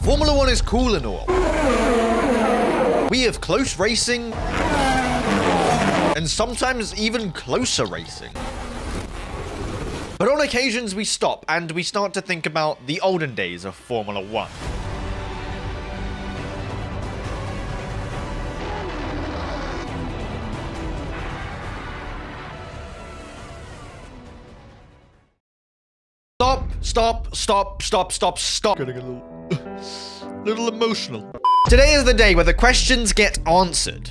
Formula 1 is cool and all. We have close racing, and sometimes even closer racing. But on occasions we stop and we start to think about the olden days of Formula 1. Stop. Getting a little emotional. Today is the day where the questions get answered.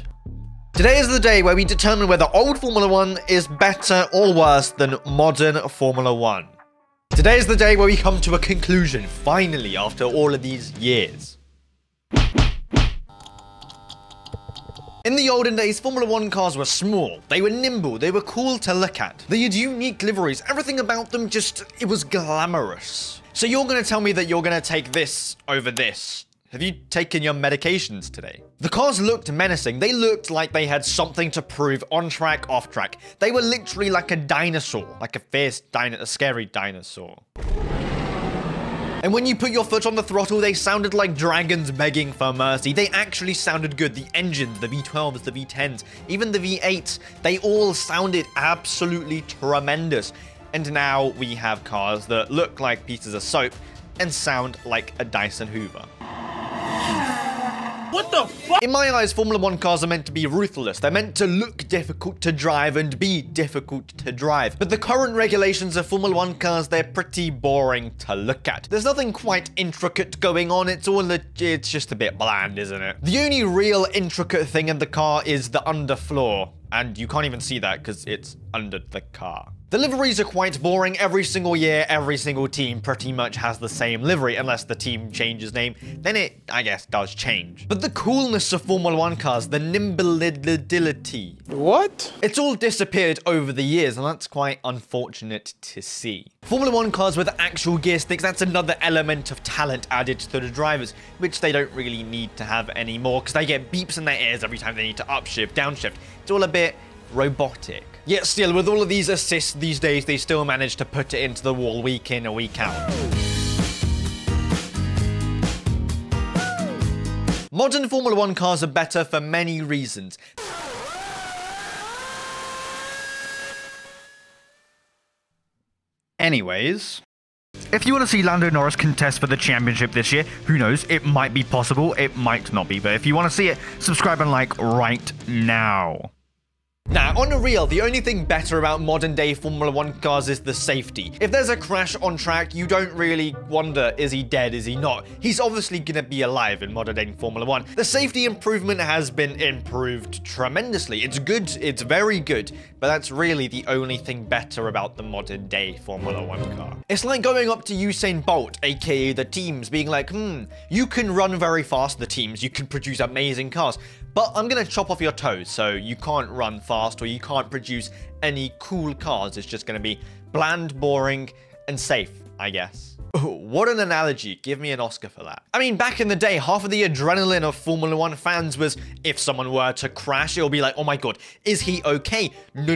Today is the day where we determine whether old Formula 1 is better or worse than modern Formula 1. Today is the day where we come to a conclusion, finally, after all of these years. In the olden days, Formula 1 cars were small, they were nimble, they were cool to look at. They had unique liveries, everything about them it was glamorous. So you're gonna tell me that you're gonna take this over this. Have you taken your medications today? The cars looked menacing. They looked like they had something to prove on track, off track. They were literally like a dinosaur, like a fierce a scary dinosaur. And when you put your foot on the throttle, they sounded like dragons begging for mercy. They actually sounded good. The engines, the V12s, the V10s, even the V8s, they all sounded absolutely tremendous. And now we have cars that look like pieces of soap and sound like a Dyson Hoover. What the fuck? In my eyes, Formula 1 cars are meant to be ruthless. They're meant to look difficult to drive and be difficult to drive. But the current regulations of Formula 1 cars, they're pretty boring to look at. There's nothing quite intricate going on. It's just a bit bland, isn't it? The only real intricate thing in the car is the underfloor. And you can't even see that because it's under the car. The liveries are quite boring. Every single year, every single team pretty much has the same livery, unless the team changes name. Then it, I guess, does change. But the coolness of Formula 1 cars, the nimbility. What? It's all disappeared over the years, and that's quite unfortunate to see. Formula 1 cars with actual gear sticks, that's another element of talent added to the drivers, which they don't really need to have anymore, because they get beeps in their ears every time they need to upshift, downshift. It's all a bit robotic. Yet still, with all of these assists these days, they still manage to put it into the wall week in and week out. Modern Formula 1 cars are better for many reasons. Anyways, if you want to see Lando Norris contest for the championship this year, who knows, it might be possible, it might not be, but if you want to see it, subscribe and like right now. Now, on the real, the only thing better about modern day Formula 1 cars is the safety. If there's a crash on track, you don't really wonder, is he dead, is he not? He's obviously gonna be alive in modern day Formula 1. The safety improvement has been improved tremendously. It's good, it's very good, but that's really the only thing better about the modern day Formula 1 car. It's like going up to Usain Bolt, aka the teams, being like, you can run very fast, the teams, you can produce amazing cars, but I'm gonna chop off your toes, so you can't run fast or you can't produce any cool cars. It's just gonna be bland, boring, and safe, I guess. What an analogy. Give me an Oscar for that. I mean, back in the day, half of the adrenaline of Formula 1 fans was if someone were to crash, it'll be like, oh my god, is he okay? No,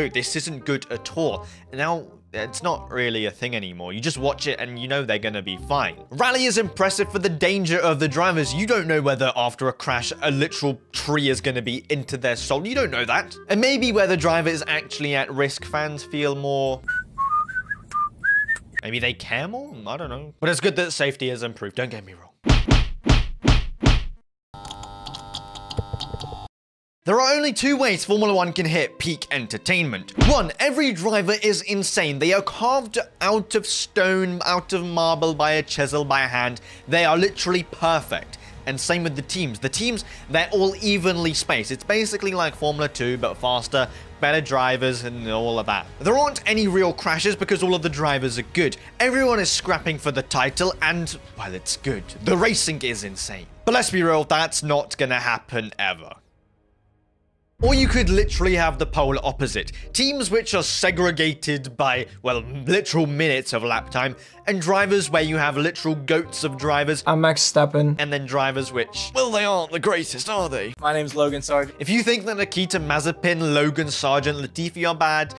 this isn't good at all. And now, it's not really a thing anymore. You just watch it and you know they're gonna be fine. Rally is impressive for the danger of the drivers. You don't know whether after a crash, a literal tree is gonna be into their soul. You don't know that. And maybe where the driver is actually at risk, fans feel more... maybe they care more? I don't know. But it's good that safety has improved, don't get me wrong. There are only two ways Formula 1 can hit peak entertainment. One, every driver is insane. They are carved out of stone, out of marble, by a chisel, by a hand. They are literally perfect. And same with the teams. The teams, they're all evenly spaced. It's basically like Formula 2, but faster, better drivers, and all of that. There aren't any real crashes because all of the drivers are good. Everyone is scrapping for the title, and, well, it's good. The racing is insane. But let's be real, that's not gonna happen ever. Or you could literally have the polar opposite. Teams which are segregated by, well, literal minutes of lap time, and drivers where you have literal goats of drivers. I'm Max Verstappen. And then drivers which, well, they aren't the greatest, are they? My name's Logan Sargent. If you think that Nikita Mazepin, Logan Sargent, Latifi are bad,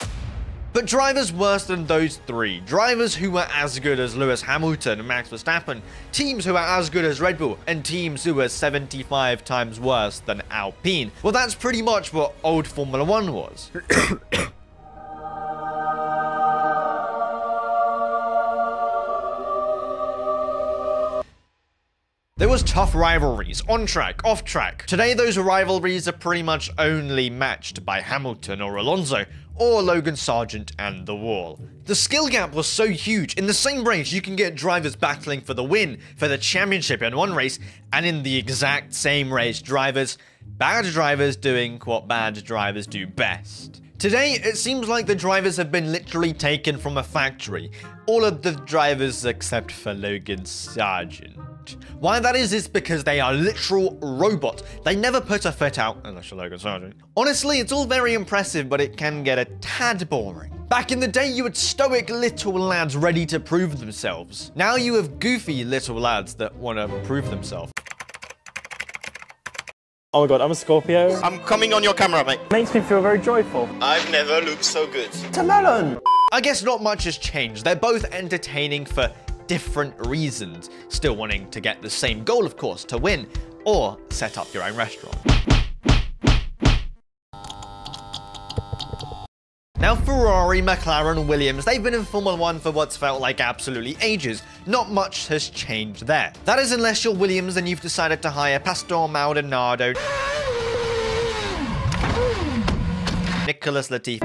But drivers worse than those three, drivers who were as good as Lewis Hamilton and Max Verstappen, teams who are as good as Red Bull, and teams who are 75 times worse than Alpine. Well, that's pretty much what old Formula 1 was. There was tough rivalries, on track, off track. Today those rivalries are pretty much only matched by Hamilton or Alonso, or Logan Sargent and the Wall. The skill gap was so huge. In the same race, you can get drivers battling for the win, for the championship in one race, and in the exact same race, bad drivers doing what bad drivers do best. Today, it seems like the drivers have been literally taken from a factory. All of the drivers except for Logan Sargent. Why that is because they are literal robots. They never put a foot out, unless you're Logan Sargent. Honestly, it's all very impressive, but it can get a tad boring. Back in the day, you had stoic little lads ready to prove themselves. Now you have goofy little lads that want to prove themselves. Oh my god, I'm a Scorpio. I'm coming on your camera, mate. Makes me feel very joyful. I've never looked so good. It's a melon! I guess not much has changed. They're both entertaining for different reasons. Still wanting to get the same goal, of course, to win, or set up your own restaurant. Now Ferrari, McLaren, Williams, they've been in Formula 1 for what's felt like absolutely ages. Not much has changed there. That is unless you're Williams and you've decided to hire Pastor Maldonado, Nicholas Latifi,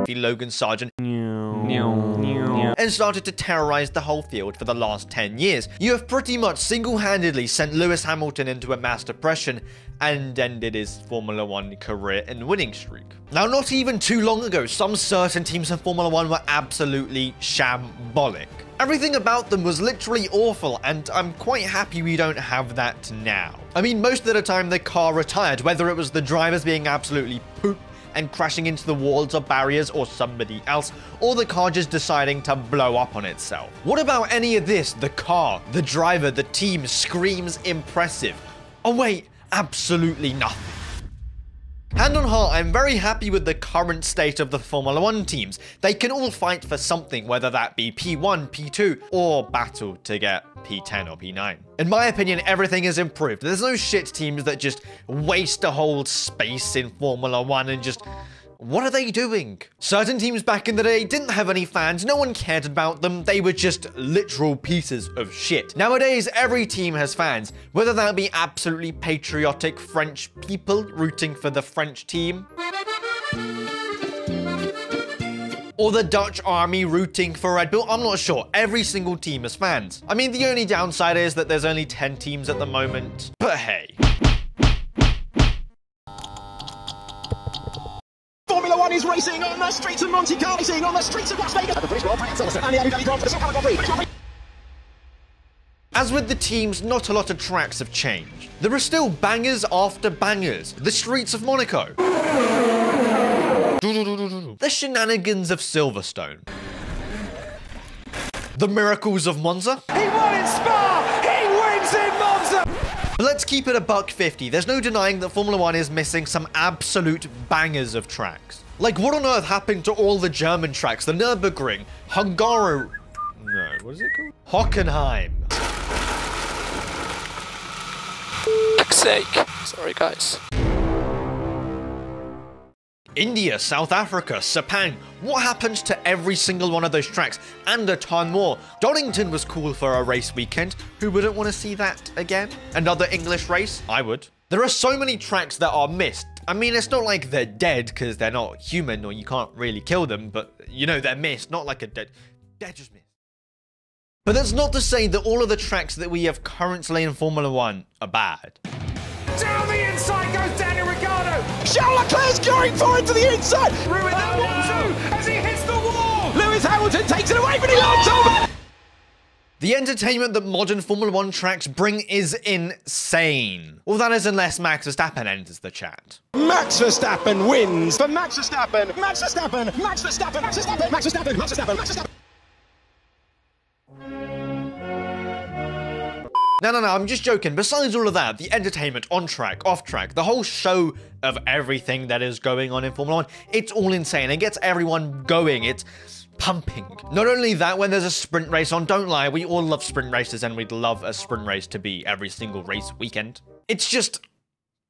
Logan Sargent, and started to terrorize the whole field for the last 10 years. You have pretty much single-handedly sent Lewis Hamilton into a mass depression and ended his Formula 1 career and winning streak. Now, not even too long ago, some certain teams in Formula 1 were absolutely shambolic. Everything about them was literally awful, and I'm quite happy we don't have that now. I mean, most of the time the car retired, whether it was the drivers being absolutely poop and crashing into the walls or barriers or somebody else, or the car just deciding to blow up on itself. What about any of this? The car, the driver, the team screams impressive. Oh wait, absolutely nothing. Hand on heart, I'm very happy with the current state of the Formula 1 teams. They can all fight for something, whether that be P1, P2, or battle to get P10 or P9. In my opinion, everything is improved. There's no shit teams that just waste a whole space in Formula 1 and just... what are they doing? Certain teams back in the day didn't have any fans, no one cared about them, they were just literal pieces of shit. Nowadays, every team has fans, whether that be absolutely patriotic French people rooting for the French team, or the Dutch army rooting for Red Bull. I'm not sure. Every single team has fans. I mean, the only downside is that there's only 10 teams at the moment, but hey. Formula 1 is racing on the streets of Monte Carlo, racing on the streets of Las Vegas. And the British Grand Prix at Silverstone. And the Abu Dhabi Grand Prix, the Singapore Grand Prix. As with the teams, not a lot of tracks have changed. There are still bangers after bangers. The streets of Monaco. The shenanigans of Silverstone. The miracles of Monza. He won in Spa! He wins in Monza! But let's keep it a $1.50. There's no denying that Formula 1 is missing some absolute bangers of tracks. Like, what on earth happened to all the German tracks? The Nürburgring, Hungaro... no, what is it called? Hockenheim. Fuck's sake. Sorry, guys. India, South Africa, Sepang. What happened to every single one of those tracks? And a ton more. Donington was cool for a race weekend. Who wouldn't want to see that again? Another English race? I would. There are so many tracks that are missed. I mean, it's not like they're dead because they're not human or you can't really kill them, but you know, they're missed, not like a dead. They're just missed. But that's not to say that all of the tracks that we have currently in Formula 1 are bad. Down the inside goes Daniel Ricciardo! Charles Leclerc's going for it to the inside! Ruin that 1-2 as he hits the wall! Lewis Hamilton takes it away, but he lands over! The entertainment that modern Formula 1 tracks bring is insane. Well, that is unless Max Verstappen enters the chat. Max Verstappen wins for Max Verstappen! Max Verstappen! Max Verstappen! Max Verstappen! Max Verstappen! Max Verstappen! Max Verstappen! No, I'm just joking. Besides all of that, the entertainment, on track, off track, the whole show of everything that is going on in Formula 1, it's all insane. It gets everyone going. It's pumping. Not only that, when there's a sprint race on, don't lie, we all love sprint races and we'd love a sprint race to be every single race weekend. It's just,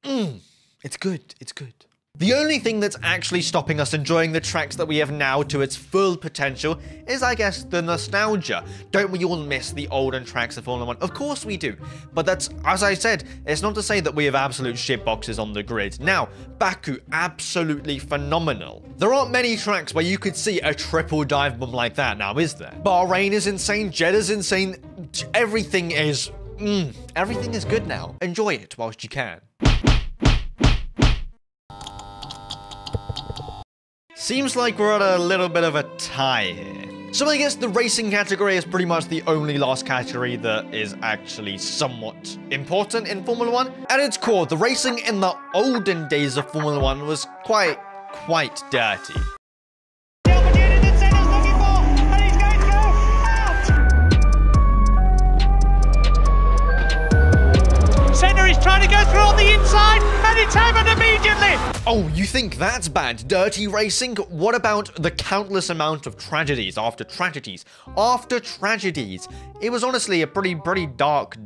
it's good. It's good. The only thing that's actually stopping us enjoying the tracks that we have now to its full potential is, I guess, the nostalgia. Don't we all miss the olden tracks of Formula 1? Of course we do. But that's, as I said, it's not to say that we have absolute shit boxes on the grid. Now, Baku, absolutely phenomenal. There aren't many tracks where you could see a triple dive bomb like that now, is there? Bahrain is insane, Jeddah's insane, everything is good now. Enjoy it whilst you can. Seems like we're at a little bit of a tie here. So I guess the racing category is pretty much the only last category that is actually somewhat important in Formula 1. At its core, the racing in the olden days of Formula 1 was quite dirty. Trying to go through on the inside, and it's happened immediately. Oh, you think that's bad? Dirty racing? What about the countless amount of tragedies after tragedies after tragedies? It was honestly a pretty dark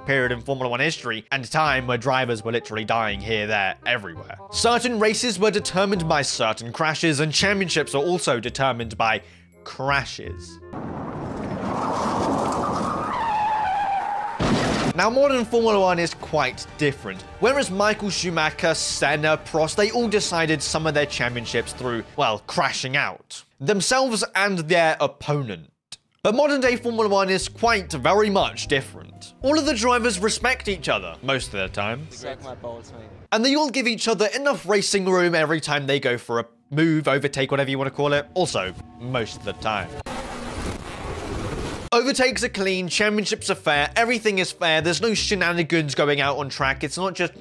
period in Formula 1 history, and a time where drivers were literally dying here, there, everywhere. Certain races were determined by certain crashes, and championships are also determined by crashes. Now, modern Formula 1 is quite different. Whereas Michael Schumacher, Senna, Prost, they all decided some of their championships through, well, crashing out. Themselves and their opponent. But modern day Formula 1 is quite very much different. All of the drivers respect each other, most of the time. And they all give each other enough racing room every time they go for a move, overtake, whatever you want to call it. Also, most of the time. Overtakes are clean, championships are fair, everything is fair, there's no shenanigans going out on track. It's not just,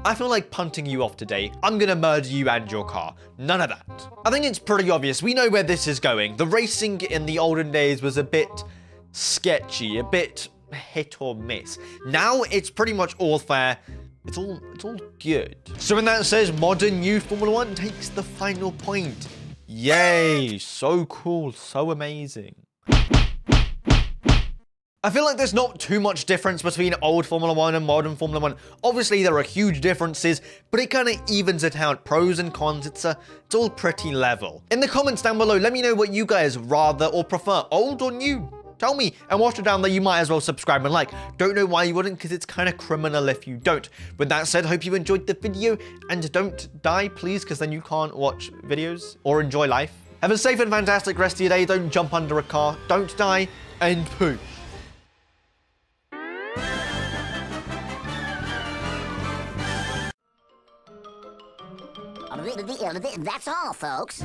I feel like punting you off today, I'm gonna murder you and your car. None of that. I think it's pretty obvious, we know where this is going. The racing in the olden days was a bit sketchy, a bit hit or miss. Now it's pretty much all fair. It's all good. So when that says modern new Formula 1 takes the final point. Yay, so cool, so amazing. I feel like there's not too much difference between old Formula 1 and modern Formula 1. Obviously, there are huge differences, but it kind of evens it out. Pros and cons, it's all pretty level. In the comments down below, let me know what you guys rather or prefer, old or new. Tell me, and whilst you're down there, you might as well subscribe and like. Don't know why you wouldn't, because it's kind of criminal if you don't. With that said, hope you enjoyed the video, and don't die, please, because then you can't watch videos or enjoy life. Have a safe and fantastic rest of your day. Don't jump under a car, don't die, and poof. That's all, folks.